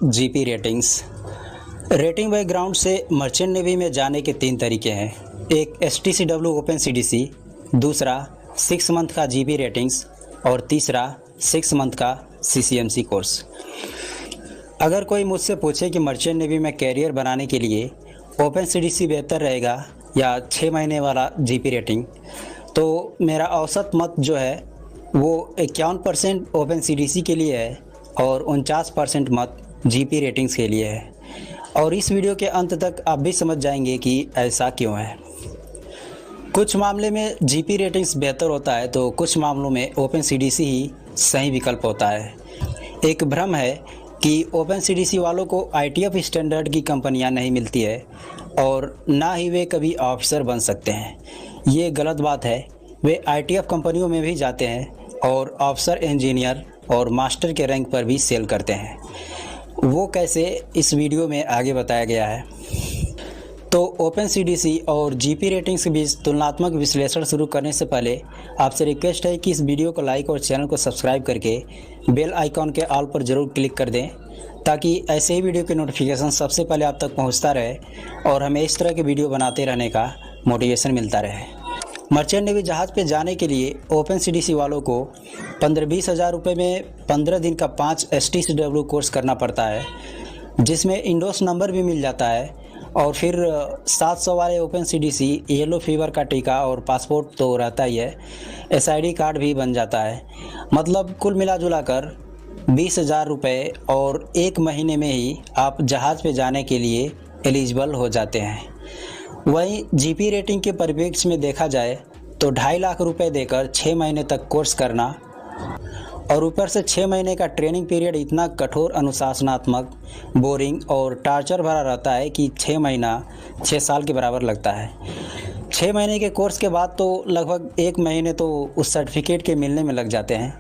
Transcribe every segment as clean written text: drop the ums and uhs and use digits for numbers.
GP ratings. Rating background से merchant navy में जाने के 3 तरीके हैं। एक STCW ओपन CDC, दूसरा 6 मंथ का जीपी रेटिंग्स और तीसरा 6 मंथ का CCMC कोर्स। अगर कोई मुझसे पूछे कि मर्चेंट नेवी में कैरियर बनाने के लिए ओपन CDC बेहतर रहेगा या 6 महीने वाला जीपी रेटिंग, तो मेरा औसत मत जो है वो 51% ओपन CDC के लिए है और 49% मत जीपी रेटिंग्स के लिए है। और इस वीडियो के अंत तक आप भी समझ जाएंगे कि ऐसा क्यों है। कुछ मामले में जीपी रेटिंग्स बेहतर होता है तो कुछ मामलों में ओपन CDC ही सही विकल्प होता है। एक भ्रम है कि ओपन CDC वालों को ITF स्टैंडर्ड की कंपनियां नहीं मिलती है और ना ही वे कभी ऑफिसर बन सकते हैं। ये गलत बात है। वे ITF कंपनियों में भी जाते हैं और ऑफिसर, इंजीनियर और मास्टर के रैंक पर भी सेल करते हैं। वो कैसे, इस वीडियो में आगे बताया गया है। तो ओपन CDC और जीपी रेटिंग्स के बीच तुलनात्मक विश्लेषण शुरू करने से पहले आपसे रिक्वेस्ट है कि इस वीडियो को लाइक और चैनल को सब्सक्राइब करके बेल आइकॉन के ऑल पर ज़रूर क्लिक कर दें, ताकि ऐसे ही वीडियो के नोटिफिकेशन सबसे पहले आप तक पहुंचता रहे और हमें इस तरह के वीडियो बनाते रहने का मोटिवेशन मिलता रहे। मर्चेंट नेवी जहाज़ पे जाने के लिए ओपन CDC वालों को 15-20 हज़ार रुपये में 15 दिन का 5 STCW कोर्स करना पड़ता है, जिसमें इंडोस नंबर भी मिल जाता है और फिर 700 वाले ओपन CDC येलो फीवर का टीका और पासपोर्ट तो रहता ही है, SID कार्ड भी बन जाता है। मतलब कुल मिला जुला कर 20 हज़ार रुपये और 1 महीने में ही आप जहाज़ पे जाने के लिए एलिजिबल हो जाते हैं। वहीं जीपी रेटिंग के परिप्रेक्ष्य में देखा जाए तो 2.5 लाख रुपए देकर 6 महीने तक कोर्स करना और ऊपर से 6 महीने का ट्रेनिंग पीरियड इतना कठोर, अनुशासनात्मक, बोरिंग और टार्चर भरा रहता है कि 6 महीना 6 साल के बराबर लगता है। 6 महीने के कोर्स के बाद तो लगभग 1 महीने तो उस सर्टिफिकेट के मिलने में लग जाते हैं।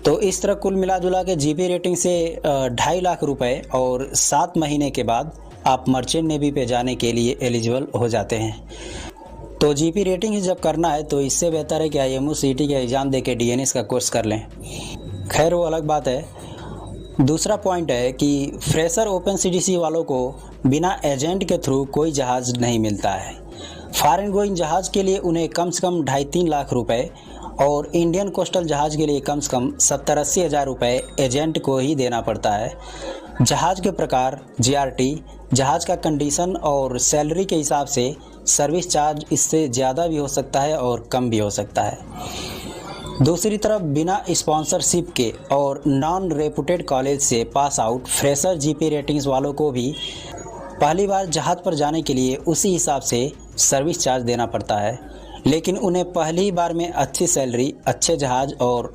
तो इस तरह कुल मिला जुला के जीपी रेटिंग से 2.5 लाख रुपए और 7 महीने के बाद आप मर्चेंट नेवी पे जाने के लिए एलिजिबल हो जाते हैं। तो जीपी रेटिंग ही जब करना है तो इससे बेहतर है कि IMO CT का एग्ज़ाम दे के DNS का कोर्स कर लें। खैर, वो अलग बात है। दूसरा पॉइंट है कि फ्रेशर ओपन CDC वालों को बिना एजेंट के थ्रू कोई जहाज़ नहीं मिलता है। फॉरेन गोइंग जहाज़ के लिए उन्हें कम से कम 2.5-3 लाख रुपए और इंडियन कोस्टल जहाज़ के लिए कम से कम 70-80 हज़ार रुपये एजेंट को ही देना पड़ता है। जहाज़ के प्रकार, GRT, जहाज़ का कंडीशन और सैलरी के हिसाब से सर्विस चार्ज इससे ज़्यादा भी हो सकता है और कम भी हो सकता है। दूसरी तरफ बिना स्पॉन्सरशिप के और नॉन रेपुटेड कॉलेज से pass out fresher GP ratings वालों को भी पहली बार जहाज़ पर जाने के लिए उसी हिसाब से सर्विस चार्ज देना पड़ता है, लेकिन उन्हें पहली बार में अच्छी सैलरी, अच्छे जहाज़ और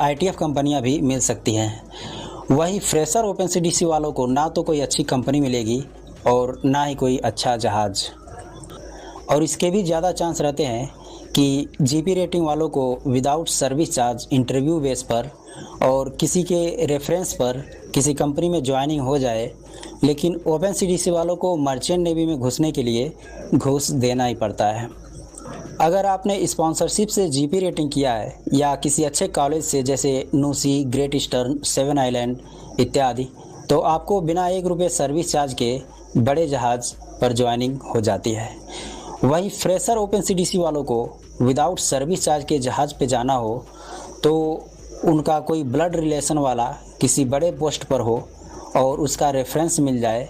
ITF कंपनियां भी मिल सकती हैं। वही फ्रेशर ओपन CDC वालों को ना तो कोई अच्छी कंपनी मिलेगी और ना ही कोई अच्छा जहाज़, और इसके भी ज़्यादा चांस रहते हैं कि जीपी रेटिंग वालों को without service charge interview base पर और किसी के रेफरेंस पर किसी कंपनी में ज्वाइनिंग हो जाए, लेकिन ओपन CDC वालों को मर्चेंट नेवी में घुसने के लिए घूस देना ही पड़ता है। अगर आपने स्पॉन्सरशिप से जीपी रेटिंग किया है या किसी अच्छे कॉलेज से जैसे नूसी, ग्रेट ईस्टर्न, 7 आइलैंड इत्यादि, तो आपको बिना 1 रुपये सर्विस चार्ज के बड़े जहाज़ पर ज्वाइनिंग हो जाती है। वहीं फ्रेशर ओपन CDC वालों को विदाउट सर्विस चार्ज के जहाज़ पे जाना हो तो उनका कोई ब्लड रिलेशन वाला किसी बड़े पोस्ट पर हो और उसका रेफरेंस मिल जाए,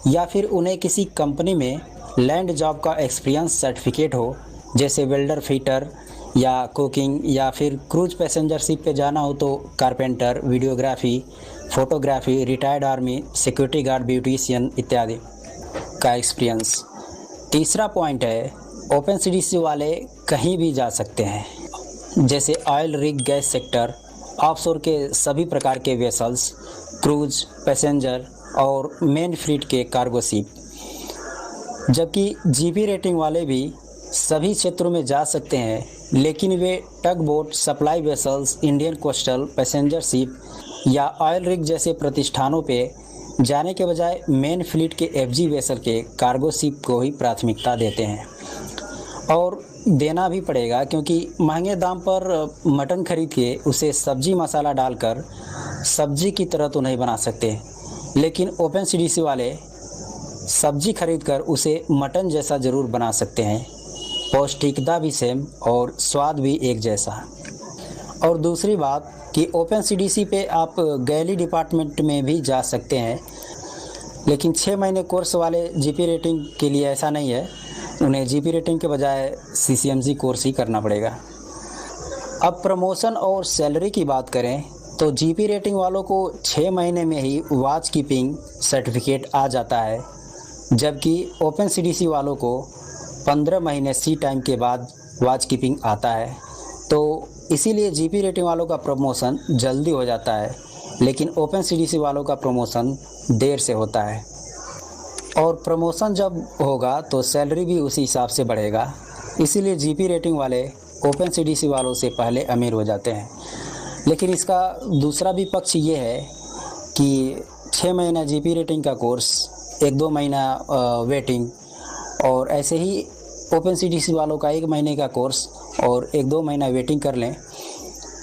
या फिर उन्हें किसी कंपनी में लैंड जॉब का एक्सपीरियंस सर्टिफिकेट हो, जैसे वेल्डर, फिटर या कुकिंग, या फिर क्रूज पैसेंजर शिप पे जाना हो तो carpenter, videography, photography, retired army, security guard, beautician इत्यादि का एक्सपीरियंस। तीसरा पॉइंट है ओपन CDC वाले कहीं भी जा सकते हैं, जैसे oil rig, gas sector, offshore के सभी प्रकार के वेसल्स, क्रूज, पैसेंजर और मेन फ्लीट के कार्गो शिप। जबकि जीपी रेटिंग वाले भी सभी क्षेत्रों में जा सकते हैं, लेकिन वे tug boat, supply vessels, Indian coastal, passenger ship या ऑयल रिग जैसे प्रतिष्ठानों पे जाने के बजाय मेन फ्लीट के FG वेसल के कार्गो शिप को ही प्राथमिकता देते हैं। और देना भी पड़ेगा, क्योंकि महंगे दाम पर मटन खरीद के उसे सब्जी मसाला डालकर सब्जी की तरह तो नहीं बना सकते, लेकिन ओपनसीडीसी वाले सब्जी खरीदकर उसे मटन जैसा ज़रूर बना सकते हैं। पौष्टिकता भी सेम और स्वाद भी एक जैसा। और दूसरी बात कि ओपनसीडीसी पे आप गैली डिपार्टमेंट में भी जा सकते हैं, लेकिन 6 महीने कोर्स वाले जीपी रेटिंग के लिए ऐसा नहीं है। उन्हें जीपी रेटिंग के बजाय सीसीएमजी कोर्स ही करना पड़ेगा। अब प्रमोशन और सैलरी की बात करें तो जीपी रेटिंग वालों को 6 महीने में ही वॉच कीपिंग सर्टिफिकेट आ जाता है, जबकि ओपनसीडीसी वालों को 15 महीने सी टाइम के बाद वॉच कीपिंग आता है। तो इसीलिए जीपी रेटिंग वालों का प्रमोशन जल्दी हो जाता है, लेकिन ओपनसीडीसी वालों का प्रमोशन देर से होता है। और प्रमोशन जब होगा तो सैलरी भी उसी हिसाब से बढ़ेगा। इसीलिए जीपी रेटिंग वाले ओपनसीडीसी वालों से पहले अमीर हो जाते हैं। लेकिन इसका दूसरा भी पक्ष ये है कि 6 महीना जीपी रेटिंग का कोर्स, 1-2 महीना वेटिंग, और ऐसे ही ओपनसीडीसी वालों का 1 महीने का कोर्स और 1-2 महीना वेटिंग कर लें,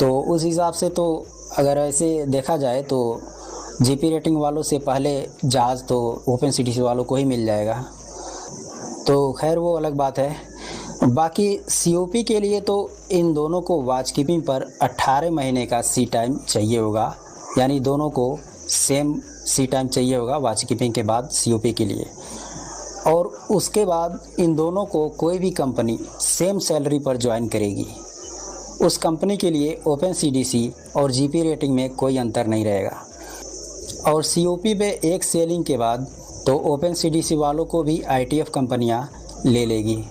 तो उस हिसाब से तो अगर ऐसे देखा जाए तो जीपी रेटिंग वालों से पहले जहाज़ तो ओपनसीडीसी वालों को ही मिल जाएगा। तो खैर वो अलग बात है। बाकी सीओपी के लिए तो इन दोनों को वॉच कीपिंग पर 18 महीने का सी टाइम चाहिए होगा, यानी दोनों को सेम सी टाइम चाहिए होगा वॉच कीपिंग के बाद सीओपी के लिए। और उसके बाद इन दोनों को कोई भी कंपनी सेम सैलरी पर ज्वाइन करेगी। उस कंपनी के लिए ओपनसीडीसी और जीपी रेटिंग में कोई अंतर नहीं रहेगा। और सीओपी पे एक सेलिंग के बाद तो ओपनसीडीसी वालों को भी आईटीएफ कंपनियां ले लेगी।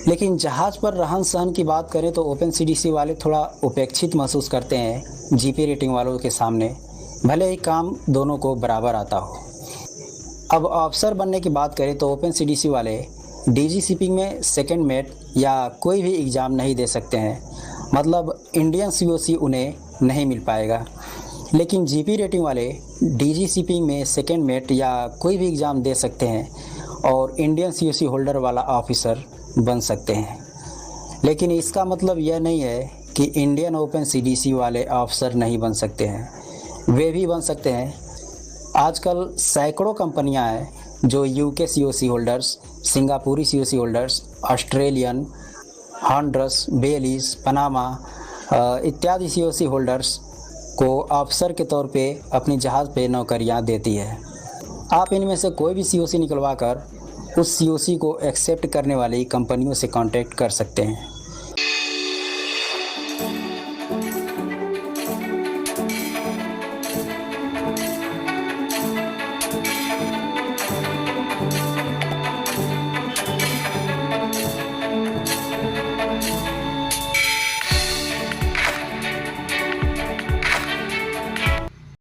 लेकिन जहाज़ पर रहन सहन की बात करें तो ओपनसीडीसी वाले थोड़ा उपेक्षित महसूस करते हैं जीपी रेटिंग वालों के सामने, भले ही काम दोनों को बराबर आता हो। अब अफसर बनने की बात करें तो ओपनसीडीसी वाले डीजी शिपिंग में सेकंड मेट या कोई भी एग्ज़ाम नहीं दे सकते हैं, मतलब इंडियन सीओसी उन्हें नहीं मिल पाएगा। लेकिन जीपी रेटिंग वाले डीजी शिपिंग में सेकंड मेट या कोई भी एग्ज़ाम दे सकते हैं और इंडियन सीओसी होल्डर वाला ऑफिसर बन सकते हैं। लेकिन इसका मतलब यह नहीं है कि इंडियन ओपनसीडीसी वाले ऑफिसर नहीं बन सकते हैं, वे भी बन सकते हैं। आजकल सैकड़ों कंपनियां हैं जो यूके सीओसी होल्डर्स, सिंगापुरी COC holders, Australian, Honduras, Belize, Panama इत्यादि सीओसी होल्डर्स को अफसर के तौर पे अपनी जहाज़ पे नौकरियां देती है। आप इनमें से कोई भी सीओसी निकलवा कर उस सीओसी को एक्सेप्ट करने वाली कंपनियों से कांटेक्ट कर सकते हैं।